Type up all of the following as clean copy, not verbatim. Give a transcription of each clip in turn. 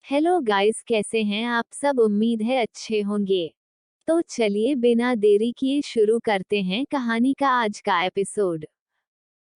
Hello guys, कैसे हैं आप सब। उम्मीद है अच्छे होंगे। तो चलिए बिना देरी किए शुरू करते हैं कहानी का आज का एपिसोड।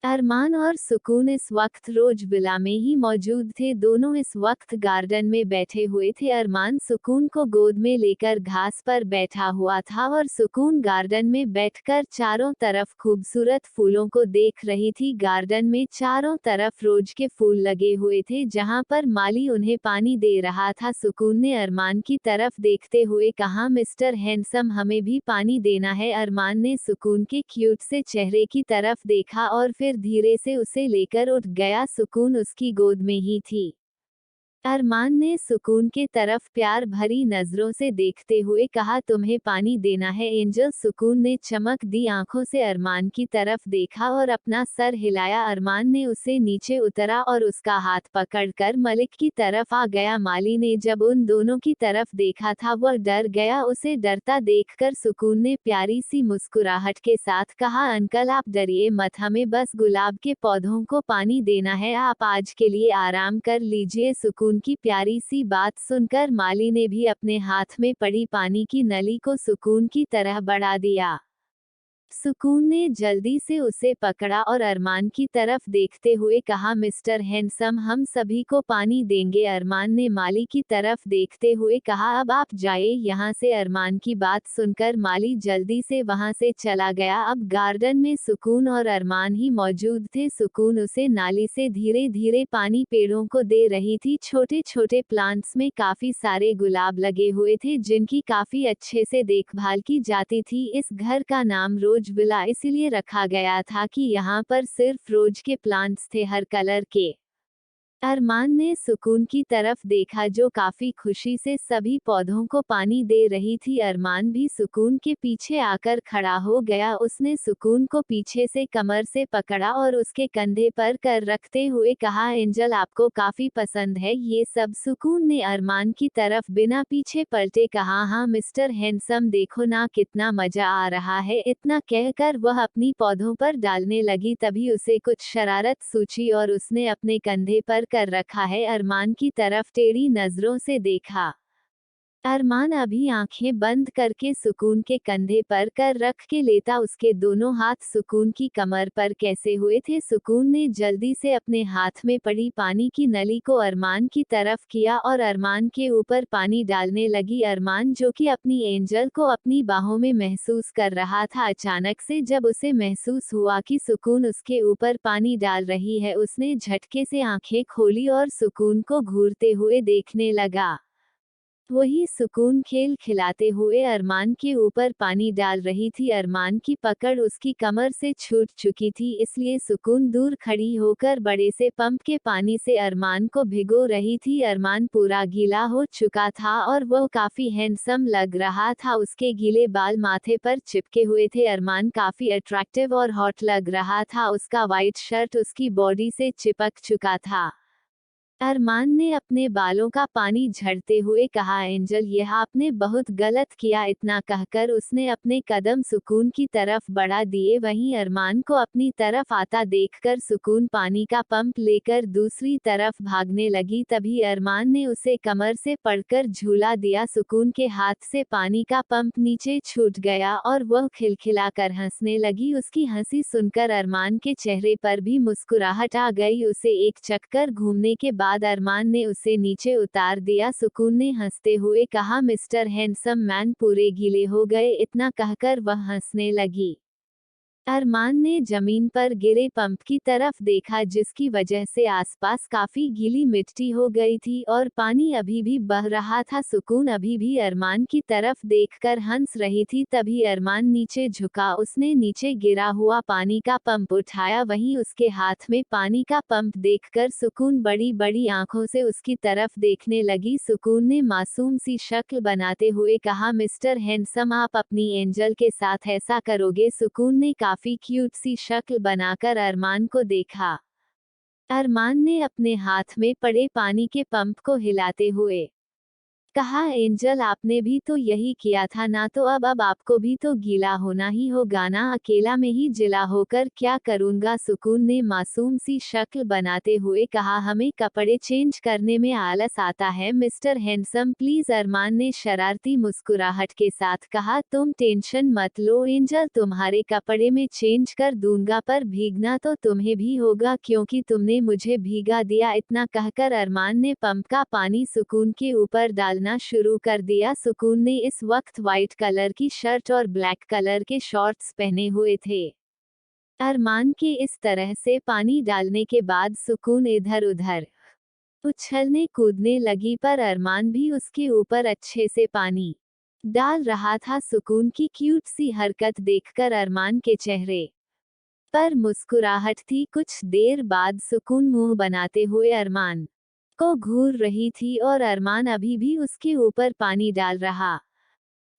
अरमान और सुकून इस वक्त रोज विला में ही मौजूद थे। दोनों इस वक्त गार्डन में बैठे हुए थे। अरमान सुकून को गोद में लेकर घास पर बैठा हुआ था और सुकून गार्डन में बैठकर चारों तरफ खूबसूरत फूलों को देख रही थी। गार्डन में चारों तरफ रोज के फूल लगे हुए थे, जहां पर माली उन्हें पानी दे रहा था। सुकून ने अरमान की तरफ देखते हुए कहा, मिस्टर हैंडसम, हमें भी पानी देना है। अरमान ने सुकून के क्यूट से चेहरे की तरफ देखा और फिर धीरे से उसे लेकर उठ गया। सुकून उसकी गोद में ही थी। अरमान ने सुकून के तरफ प्यार भरी नजरों से देखते हुए कहा, तुम्हें पानी देना है एंजल। सुकून ने चमक दी आंखों से अरमान की तरफ देखा और अपना सर हिलाया। अरमान ने उसे नीचे उतरा और उसका हाथ पकड़कर मलिक की तरफ आ गया। माली ने जब उन दोनों की तरफ देखा था वह डर गया। उसे डरता देखकर सुकून ने प्यारी सी मुस्कुराहट के साथ कहा, अंकल आप डरिए मत, हमें बस गुलाब के पौधों को पानी देना है, आप आज के लिए आराम कर लीजिए। सुकून की प्यारी सी बात सुनकर माली ने भी अपने हाथ में पड़ी पानी की नली को सुकून की तरह बढ़ा दिया। सुकून ने जल्दी से उसे पकड़ा और अरमान की तरफ देखते हुए कहा, मिस्टर हैंडसम, हम सभी को पानी देंगे। अरमान ने माली की तरफ देखते हुए कहा, अब आप जाइए यहाँ से। अरमान की बात सुनकर माली जल्दी से वहाँ से चला गया। अब गार्डन में सुकून और अरमान ही मौजूद थे। सुकून उसे नाली से धीरे धीरे पानी पेड़ों को दे रही थी। छोटे छोटे प्लांट्स में काफी सारे गुलाब लगे हुए थे, जिनकी काफी अच्छे से देखभाल की जाती थी। इस घर का नाम रोज विला इसलिए रखा गया था कि यहाँ पर सिर्फ रोज के प्लांट्स थे, हर कलर के। अरमान ने सुकून की तरफ देखा जो काफी खुशी से सभी पौधों को पानी दे रही थी। अरमान भी सुकून के पीछे आकर खड़ा हो गया। उसने सुकून को पीछे से कमर से पकड़ा और उसके कंधे पर कर रखते हुए कहा, एंजल आपको काफी पसंद है ये सब। सुकून ने अरमान की तरफ बिना पीछे पलटे कहा, हाँ मिस्टर हैंडसम, देखो ना कितना मजा आ रहा है। इतना कहकर वह अपनी पौधों पर डालने लगी। तभी उसे कुछ शरारत सूझी और उसने अपने कंधे पर कर रखा है अरमान की तरफ टेढ़ी नजरों से देखा। अरमान अभी आंखें बंद करके सुकून के कंधे पर कर रख के लेता। उसके दोनों हाथ सुकून की कमर पर कैसे हुए थे। सुकून ने जल्दी से अपने हाथ में पड़ी पानी की नली को अरमान की तरफ किया और अरमान के ऊपर पानी डालने लगी। अरमान जो कि अपनी एंजल को अपनी बाहों में महसूस कर रहा था, अचानक से जब उसे महसूस हुआ कि सुकून उसके ऊपर पानी डाल रही है, उसने झटके से आंखें खोली और सुकून को घूरते हुए देखने लगा। वही सुकून खेल खिलाते हुए अरमान के ऊपर पानी डाल रही थी। अरमान की पकड़ उसकी कमर से छूट चुकी थी, इसलिए सुकून दूर खड़ी होकर बड़े से पंप के पानी से अरमान को भिगो रही थी। अरमान पूरा गीला हो चुका था और वह काफी हैंडसम लग रहा था। उसके गीले बाल माथे पर चिपके हुए थे। अरमान काफी अट्रैक्टिव और हॉट लग रहा था। उसका वाइट शर्ट उसकी बॉडी से चिपक चुका था। अरमान ने अपने बालों का पानी झड़ते हुए कहा, एंजल यह आपने बहुत गलत किया। इतना कहकर उसने अपने कदम सुकून की तरफ बढ़ा दिए। वहीं अरमान को अपनी तरफ आता देखकर सुकून पानी का पंप लेकर दूसरी तरफ भागने लगी। तभी अरमान ने उसे कमर से पकड़कर झूला दिया। सुकून के हाथ से पानी का पंप नीचे छूट गया और वह खिलखिलाकर हंसने लगी। उसकी हंसी सुनकर अरमान के चेहरे पर भी मुस्कुराहट आ गई। उसे एक चक्कर घूमने के बाद अरमान ने उसे नीचे उतार दिया। सुकून ने हंसते हुए कहा, मिस्टर हैंडसम मैन पूरे गीले हो गए। इतना कहकर वह हंसने लगी। अरमान ने जमीन पर गिरे पंप की तरफ देखा, जिसकी वजह से आसपास काफी गीली मिट्टी हो गई थी और पानी अभी भी बह रहा था। सुकून अभी भी अरमान की तरफ देखकर हंस रही थी। तभी अरमान नीचे झुका। उसने नीचे गिरा हुआ पानी का पंप उठाया। वहीं उसके हाथ में पानी का पंप देखकर सुकून बड़ी बड़ी आंखों से उसकी तरफ देखने लगी। सुकून ने मासूम सी शक्ल बनाते हुए कहा, मिस्टर हैंडसम आप अपनी एंजल के साथ ऐसा करोगे। सुकून ने काफी क्यूट सी शक्ल बनाकर अरमान को देखा। अरमान ने अपने हाथ में पड़े पानी के पंप को हिलाते हुए कहा एंजल आपने भी तो यही किया था ना, तो अब आपको भी तो गीला होना ही होगा ना, अकेला में ही जिला होकर क्या करूंगा। सुकून ने मासूम सी शक्ल बनाते हुए कहा हमें कपड़े चेंज करने में आलस आता है मिस्टर हैंडसम प्लीज। अरमान ने शरारती मुस्कुराहट के साथ कहा तुम टेंशन मत लो एंजल, तुम्हारे कपड़े में चेंज कर दूंगा, पर भीगना तो तुम्हें भी होगा क्योंकि तुमने मुझे भीगा दिया। इतना कहकर अरमान ने पंप का पानी सुकून के ऊपर डालना शुरू कर दिया। सुकून ने इस वक्त व्हाइट कलर की शर्ट और ब्लैक कलर के शॉर्ट्स पहने हुए थे। अरमान के इस तरह से पानी डालने के बाद सुकून इधर उधर उछलने कूदने लगी, पर अरमान भी उसके ऊपर अच्छे से पानी डाल रहा था। सुकून की क्यूट सी हरकत देखकर अरमान के चेहरे पर मुस्कुराहट थी। कुछ देर बाद सुकून मुंह बनाते हुए अरमान को घूर रही थी और अरमान अभी भी उसके ऊपर पानी डाल रहा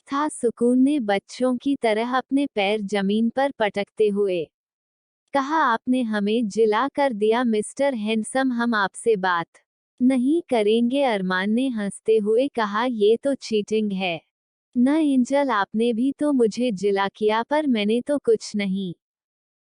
था। सुकून ने बच्चों की तरह अपने पैर जमीन पर पटकते हुए कहा आपने हमें जिला कर दिया मिस्टर हैंडसम, हम आपसे बात नहीं करेंगे। अरमान ने हंसते हुए कहा ये तो चीटिंग है न एंजल, आपने भी तो मुझे जिला किया, पर मैंने तो कुछ नहीं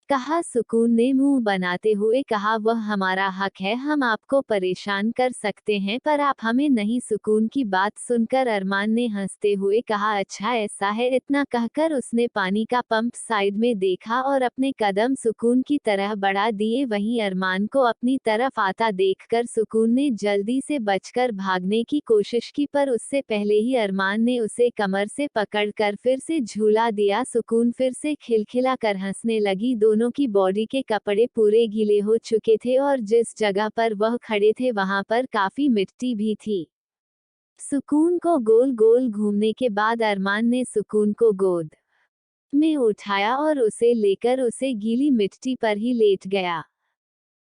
कहा। सुकून ने मुंह बनाते हुए कहा वह हमारा हक है, हम आपको परेशान कर सकते हैं पर आप हमें नहीं। सुकून की बात सुनकर अरमान ने हंसते हुए कहा अच्छा ऐसा है। इतना कहकर उसने पानी का पंप साइड में देखा और अपने कदम सुकून की तरह बढ़ा दिए। वहीं अरमान को अपनी तरफ आता देखकर सुकून ने जल्दी से बचकर भागने की कोशिश की, पर उससे पहले ही अरमान ने उसे कमर से पकड़कर फिर से झूला दिया। सुकून फिर से खिलखिला कर हंसने लगी। दोनों की बॉडी के कपड़े पूरे गीले हो चुके थे और जिस जगह पर वह खड़े थे वहां पर काफी मिट्टी भी थी। सुकून को गोल गोल घूमने के बाद अरमान ने सुकून को गोद में उठाया और उसे लेकर उसे गीली मिट्टी पर ही लेट गया।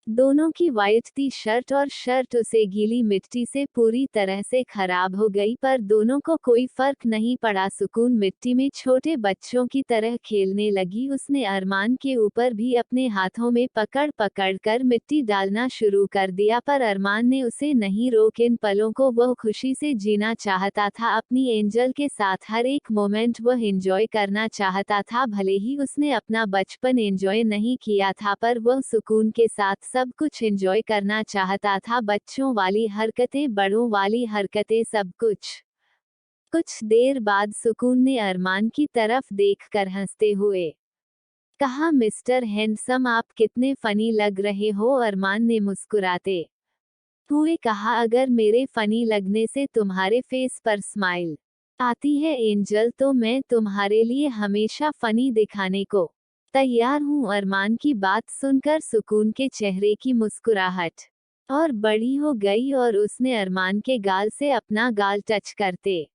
दोनों की वाइट टी शर्ट और शर्ट उसे गीली मिट्टी से पूरी तरह से खराब हो गई, पर दोनों को कोई फर्क नहीं पड़ा। सुकून मिट्टी में छोटे बच्चों की तरह खेलने लगी। उसने अरमान के ऊपर भी अपने हाथों में पकड़ पकड़ कर मिट्टी डालना शुरू कर दिया, पर अरमान ने उसे नहीं रोक। इन पलों को वह खुशी से जीना चाहता था, अपनी एंजल के साथ हर एक मोमेंट वह एंजॉय करना चाहता था। भले ही उसने अपना बचपन एंजॉय नहीं किया था, पर वह सुकून के साथ सब कुछ एंजॉय करना चाहता था। बच्चों वाली हरकतें, बड़ों वाली हरकतें, सब कुछ। कुछ देर बाद सुकून ने अरमान की तरफ देखकर हंसते हुए कहा मिस्टर हैंडसम आप कितने फनी लग रहे हो। अरमान ने मुस्कुराते हुए कहा अगर मेरे फनी लगने से तुम्हारे फेस पर स्माइल आती है एंजल, तो मैं तुम्हारे लिए हमेशा फनी दिखाने को तैयार हूँ। अरमान की बात सुनकर सुकून के चेहरे की मुस्कुराहट और बड़ी हो गई और उसने अरमान के गाल से अपना गाल टच करते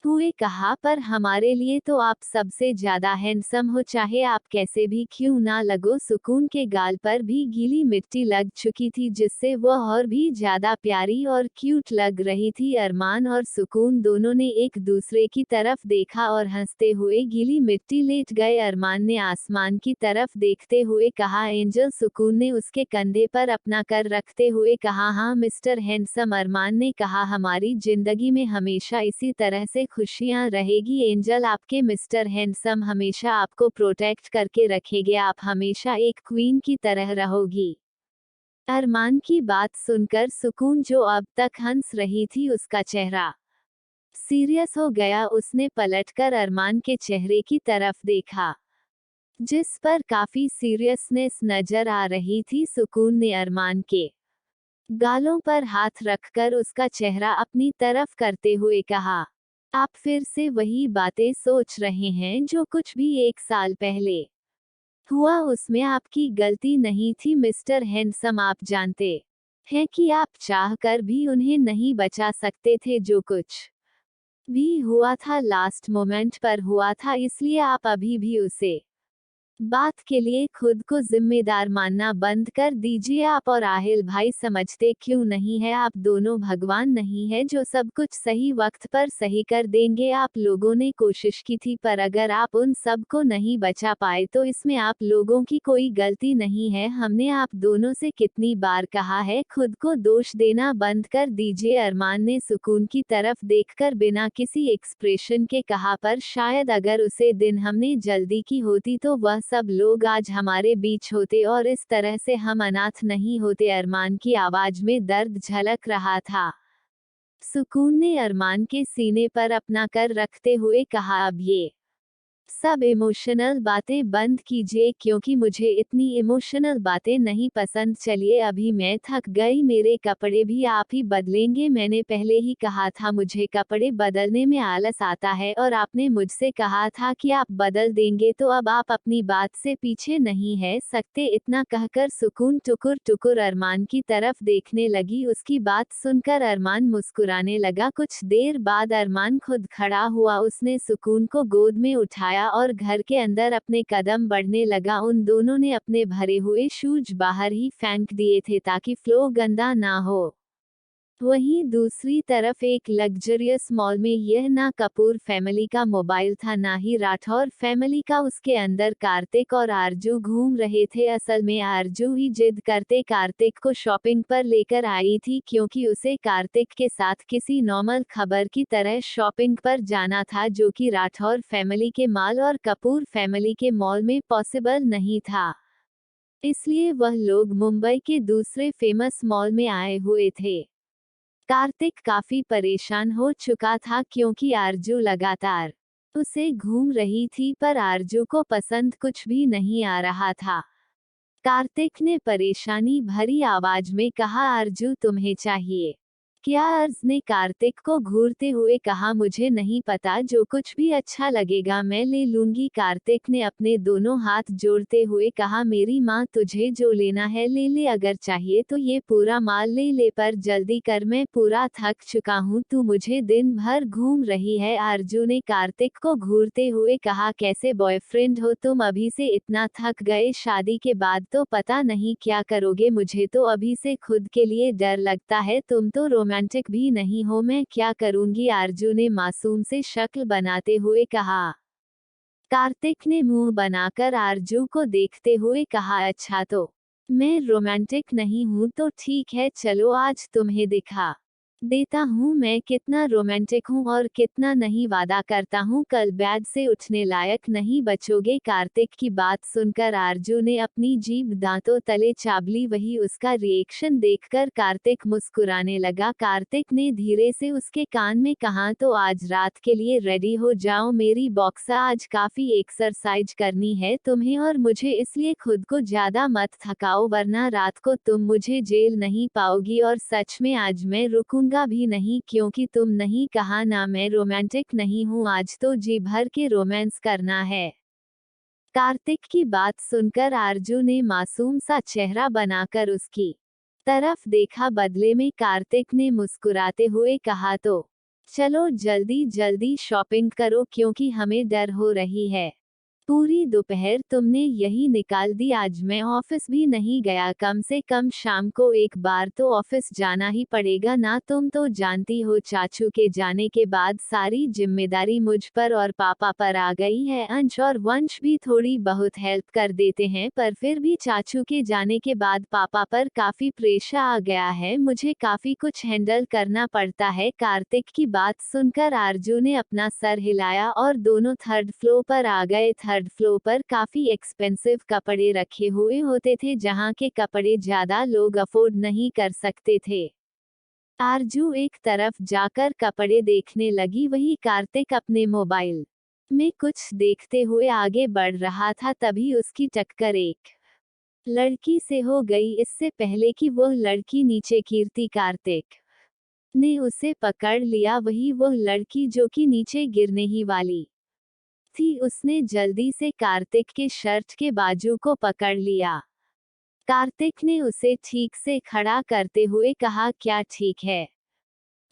हुए कहा पर हमारे लिए तो आप सबसे ज्यादा हैंडसम हो, चाहे आप कैसे भी क्यों ना लगो। सुकून के गाल पर भी गीली मिट्टी लग चुकी थी जिससे वह और भी ज्यादा प्यारी और क्यूट लग रही थी। अरमान और सुकून दोनों ने एक दूसरे की तरफ देखा और हंसते हुए गीली मिट्टी लेट गए। अरमान ने आसमान की तरफ देखते हुए कहा एंजल। सुकून ने उसके कंधे पर अपना कर रखते हुए कहा हाँ मिस्टर हैंडसम। अरमान ने कहा हमारी जिंदगी में हमेशा इसी तरह से खुशियां रहेगी एंजल, आपके मिस्टर हैंडसम हमेशा आपको प्रोटेक्ट करके रखेंगे, आप हमेशा एक क्वीन की तरह रहोगी। अरमान की बात सुनकर सुकून जो अब तक हंस रही थी उसका चेहरा सीरियस हो गया। उसने पलटकर अरमान के चेहरे की तरफ देखा जिस पर काफी सीरियसनेस नजर आ रही थी। सुकून ने अरमान के गालों पर हाथ रखकर उसका चेहरा अपनी तरफ करते हुए कहा आप फिर से वही बातें सोच रहे हैं जो कुछ भी 1 साल पहले हुआ, उसमें आपकी गलती नहीं थी मिस्टर हैंडसम। आप जानते हैं कि आप चाहकर भी उन्हें नहीं बचा सकते थे, जो कुछ भी हुआ था लास्ट मोमेंट पर हुआ था, इसलिए आप अभी भी उसे बात के लिए खुद को जिम्मेदार मानना बंद कर दीजिए आप और आहिल भाई समझते क्यों नहीं है आप दोनों भगवान नहीं है जो सब कुछ सही वक्त पर सही कर देंगे। आप लोगों ने कोशिश की थी पर अगर आप उन सब को नहीं बचा पाए तो इसमें आप लोगों की कोई गलती नहीं है। हमने आप दोनों से कितनी बार कहा है खुद को दोष देना बंद कर दीजिए। अरमान ने सुकून की तरफ देखकर बिना किसी एक्सप्रेशन के कहा पर शायद अगर उसे दिन हमने जल्दी की होती तो वह सब लोग आज हमारे बीच होते और इस तरह से हम अनाथ नहीं होते। अरमान की आवाज में दर्द झलक रहा था। सुकून ने अरमान के सीने पर अपना कर रखते हुए कहा अब ये सब इमोशनल बातें बंद कीजिए क्योंकि मुझे इतनी इमोशनल बातें नहीं पसंद। चलिए अभी मैं थक गई, मेरे कपड़े भी आप ही बदलेंगे। मैंने पहले ही कहा था मुझे कपड़े बदलने में आलस आता है और आपने मुझसे कहा था कि आप बदल देंगे तो अब आप अपनी बात से पीछे नहीं है सकते। इतना कहकर सुकून टुकुर टुकुर अरमान की तरफ देखने लगी। उसकी बात सुनकर अरमान मुस्कुराने लगा। कुछ देर बाद अरमान खुद खड़ा हुआ, उसने सुकून को गोद में उठाया और घर के अंदर अपने कदम बढ़ने लगा। उन दोनों ने अपने भरे हुए शूज बाहर ही फेंक दिए थे ताकि फ्लो गंदा ना हो। वहीं दूसरी तरफ एक लग्जरियस मॉल में यह ना कपूर फैमिली का मोबाइल था ना ही राठौर फैमिली का। उसके अंदर कार्तिक और आरजू घूम रहे थे। असल में आरजू ही जिद करते कार्तिक को शॉपिंग पर लेकर आई थी क्योंकि उसे कार्तिक के साथ किसी नॉर्मल खबर की तरह शॉपिंग पर जाना था जो कि राठौर फैमिली के मॉल और कपूर फैमिली के मॉल में पॉसिबल नहीं था। इसलिए वह लोग मुंबई के दूसरे फेमस मॉल में आए हुए थे। कार्तिक काफी परेशान हो चुका था क्योंकि आरजू लगातार उसे घूम रही थी पर आरजू को पसंद कुछ भी नहीं आ रहा था। कार्तिक ने परेशानी भरी आवाज में कहा आरजू तुम्हें चाहिए क्या? अर्ज ने कार्तिक को घूरते हुए कहा मुझे नहीं पता, जो कुछ भी अच्छा लगेगा मैं ले लूंगी। कार्तिक ने अपने दोनों हाथ जोड़ते हुए कहा मेरी माँ तुझे जो लेना है ले ले, अगर चाहिए तो ये पूरा माल ले ले पर जल्दी कर, मैं पूरा थक चुका हूँ, तू मुझे दिन भर घूम रही है। आरजू ने कार्तिक को घूरते हुए कहा कैसे बॉयफ्रेंड हो तुम, अभी से इतना थक गए, शादी के बाद तो पता नहीं क्या करोगे, मुझे तो अभी से खुद के लिए डर लगता है, तुम तो रोमांटिक भी नहीं हो, मैं क्या करूंगी? आरजू ने मासूम से शक्ल बनाते हुए कहा। कार्तिक ने मुंह बनाकर आरजू को देखते हुए कहा अच्छा तो मैं रोमांटिक नहीं हूं तो ठीक है, चलो आज तुम्हें दिखा देता हूँ मैं कितना रोमांटिक हूँ और कितना नहीं, वादा करता हूँ कल बेड से उठने लायक नहीं बचोगे। कार्तिक की बात सुनकर आरजू ने अपनी जीभ दांतों तले चाबली, वही उसका रिएक्शन देखकर कार्तिक मुस्कुराने लगा। कार्तिक ने धीरे से उसके कान में कहा तो आज रात के लिए रेडी हो जाओ मेरी बॉक्सा, आज काफी एक्सरसाइज करनी है तुम्हें और मुझे, इसलिए खुद को ज्यादा मत थकाओ वरना रात को तुम मुझे जेल नहीं पाओगी। और सच में आज मैं रुकूंगा भी नहीं क्योंकि तुम नहीं कहा ना मैं रोमांटिक नहीं हूँ, आज तो जी भर के रोमांस करना है। कार्तिक की बात सुनकर आरजू ने मासूम सा चेहरा बनाकर उसकी तरफ देखा, बदले में कार्तिक ने मुस्कुराते हुए कहा तो चलो जल्दी जल्दी शॉपिंग करो क्योंकि हमें डर हो रही है, पूरी दोपहर तुमने यही निकाल दी, आज मैं ऑफिस भी नहीं गया, कम से कम शाम को एक बार तो ऑफिस जाना ही पड़ेगा ना, तुम तो जानती हो चाचू के जाने के बाद सारी जिम्मेदारी मुझ पर और पापा पर आ गई है। अंश और वंश भी थोड़ी बहुत हेल्प कर देते हैं पर फिर भी चाचू के जाने के बाद पापा पर काफी प्रेशर आ गया है, मुझे काफी कुछ हैंडल करना पड़ता है। कार्तिक की बात सुनकर आरजू ने अपना सर हिलाया और दोनों थर्ड फ्लोर पर आ गए। थर्ड फ्लोर पर काफी एक्सपेंसिव कपड़े रखे हुए होते थे जहां के कपड़े ज्यादा लोग अफोर्ड नहीं कर सकते थे। आरजू एक तरफ जाकर कपड़े देखने लगी, वही कार्तिक अपने मोबाइल में कुछ देखते हुए आगे बढ़ रहा था। तभी उसकी टक्कर एक लड़की से हो गई। इससे पहले कि वो लड़की नीचे गिरती कार्तिक ने उसे पकड़ लिया, वही वो लड़की जो कि नीचे गिरने ही वाली थी। उसने जल्दी से कार्तिक के शर्ट के बाजू को पकड़ लिया। कार्तिक ने उसे ठीक से खड़ा करते हुए कहा क्या ठीक है?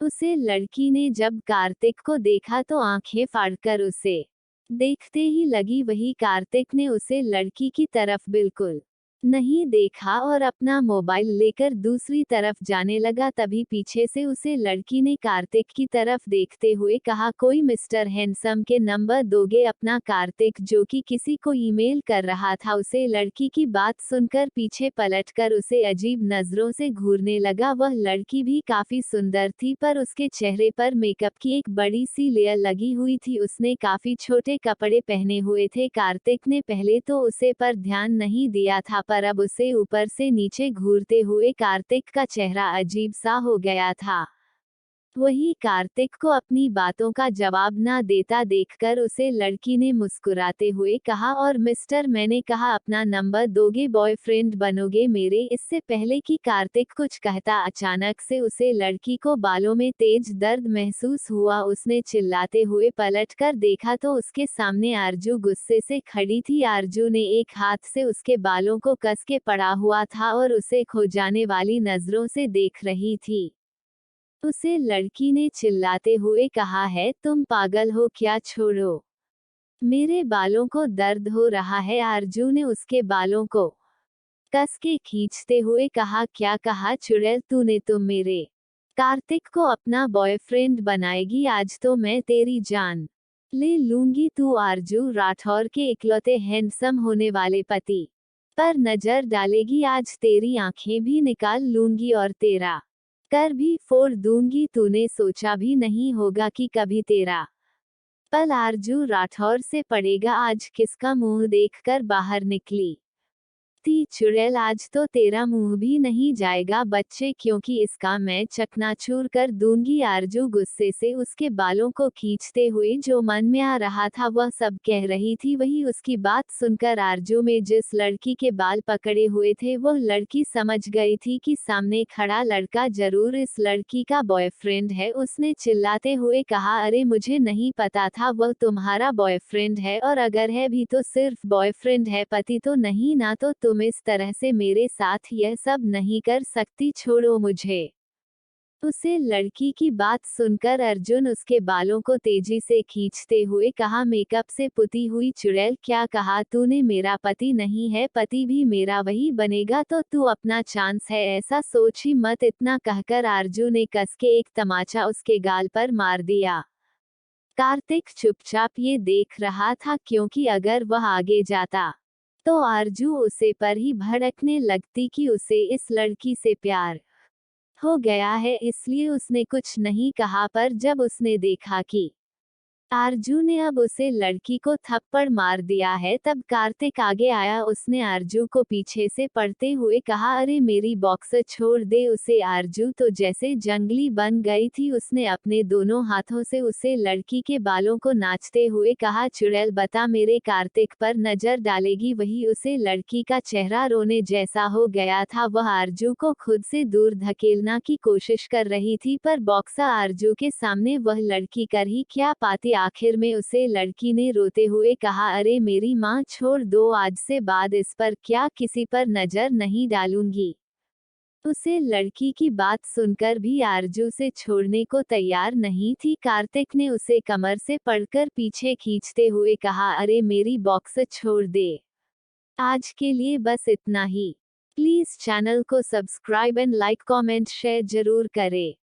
उसे लड़की ने जब कार्तिक को देखा तो आंखें फाड़कर उसे देखते ही लगी वही कार्तिक ने उसे लड़की की तरफ बिल्कुल नहीं देखा और अपना मोबाइल लेकर दूसरी तरफ जाने लगा। तभी पीछे से उसे लड़की ने कार्तिक की तरफ देखते हुए कहा, कोई मिस्टर हैंडसम के नंबर दोगे अपना। कार्तिक जो कि किसी को ईमेल कर रहा था, उसे लड़की की बात सुनकर पीछे पलटकर उसे अजीब नजरों से घूरने लगा। वह लड़की भी काफी सुंदर थी, पर उसके चेहरे पर मेकअप की एक बड़ी सी लेयर लगी हुई थी। उसने काफी छोटे कपड़े पहने हुए थे। कार्तिक ने पहले तो उसे पर ध्यान नहीं दिया था, पर अब उसे ऊपर से नीचे घूरते हुए कार्तिक का चेहरा अजीब सा हो गया था। वही कार्तिक को अपनी बातों का जवाब ना देता देखकर उसे लड़की ने मुस्कुराते हुए कहा, और मिस्टर, मैंने कहा अपना नंबर दोगे, बॉयफ्रेंड बनोगे मेरे। इससे पहले कि कार्तिक कुछ कहता, अचानक से उसे लड़की को बालों में तेज दर्द महसूस हुआ। उसने चिल्लाते हुए पलटकर देखा तो उसके सामने आरजू गुस्से से खड़ी थी। आरजू ने एक हाथ से उसके बालों को कस के पड़ा हुआ था और उसे खो जाने वाली नजरों से देख रही थी। उसे लड़की ने चिल्लाते हुए कहा है, तुम पागल हो क्या, छोड़ो, मेरे बालों को दर्द हो रहा है। आरजू ने उसके बालों को कस के खींचते हुए कहा, क्या कहा चुड़ैल तूने, तुम मेरे कार्तिक को अपना बॉयफ्रेंड बनाएगी? आज तो मैं तेरी जान ले लूंगी। तू आरजू राठौर के इकलौते हैंडसम होने वाले पति पर नजर डालेगी? आज तेरी आंखें भी निकाल लूंगी और तेरा कर भी फोड़ दूंगी। तूने सोचा भी नहीं होगा कि कभी तेरा पल आरजू राठौर से पड़ेगा। आज किसका मुंह देखकर बाहर निकली थी चुड़ैल, आज तो तेरा मुंह भी नहीं जाएगा बच्चे, क्योंकि इसका मैं चकनाचूर कर दूंगी। आरजू गुस्से से उसके बालों को खींचते हुए जो मन में आ रहा था वह सब कह रही थी। वही उसकी बात सुनकर आरजू में जिस लड़की के बाल पकड़े हुए थे, वह लड़की समझ गई थी कि सामने खड़ा लड़का जरूर इस लड़की का बॉयफ्रेंड है। उसने चिल्लाते हुए कहा, अरे मुझे नहीं पता था वह तुम्हारा बॉयफ्रेंड है, और अगर है भी तो सिर्फ बॉयफ्रेंड है, पति तो नहीं ना। तो तुम इस तरह से मेरे साथ यह सब नहीं कर सकती, छोड़ो मुझे। उसे लड़की की बात सुनकर अर्जुन उसके बालों को तेजी से खींचते हुए कहा, मेकअप से पुती हुई चुड़ैल, क्या कहा तूने? मेरा पति नहीं है, पति भी मेरा वही बनेगा, तो तू अपना चांस है, ऐसा सोच ही मत। इतना कहकर आरजू ने कस के एक तमाचा उसके गाल पर मार दिया। कार्तिक चुपचाप ये देख रहा था, क्योंकि अगर वह आगे जाता तो आरजू उसे पर ही भड़कने लगती कि उसे इस लड़की से प्यार हो गया है। इसलिए उसने कुछ नहीं कहा, पर जब उसने देखा कि आरजू ने अब उसे लड़की को थप्पड़ मार दिया है, तब कार्तिक आगे आया। उसने आरजू को पीछे से पड़ते हुए कहा, अरे मेरी बॉक्सर छोड़ दे उसे। आरजू तो जैसे जंगली बन गई थी। उसने अपने दोनों हाथों से उसे लड़की के बालों को नाचते हुए कहा, चुड़ैल बता, मेरे कार्तिक पर नजर डालेगी? वही उसे लड़की का चेहरा रोने जैसा हो गया था। वह आरजू को खुद से दूर धकेलना की कोशिश कर रही थी, पर बॉक्सर आरजू के सामने वह लड़की कर ही क्या पाती। आखिर में उसे लड़की ने रोते हुए कहा, अरे मेरी माँ, छोड़ दो, आज से बाद इस पर क्या किसी पर नजर नहीं डालूंगी। उसे लड़की की बात सुनकर भी आरजू से छोड़ने को तैयार नहीं थी। कार्तिक ने उसे कमर से पकड़कर पीछे खींचते हुए कहा, अरे मेरी बॉक्स छोड़ दे, आज के लिए बस इतना ही। प्लीज चैनल को subscribe and like comment share जरूर करें।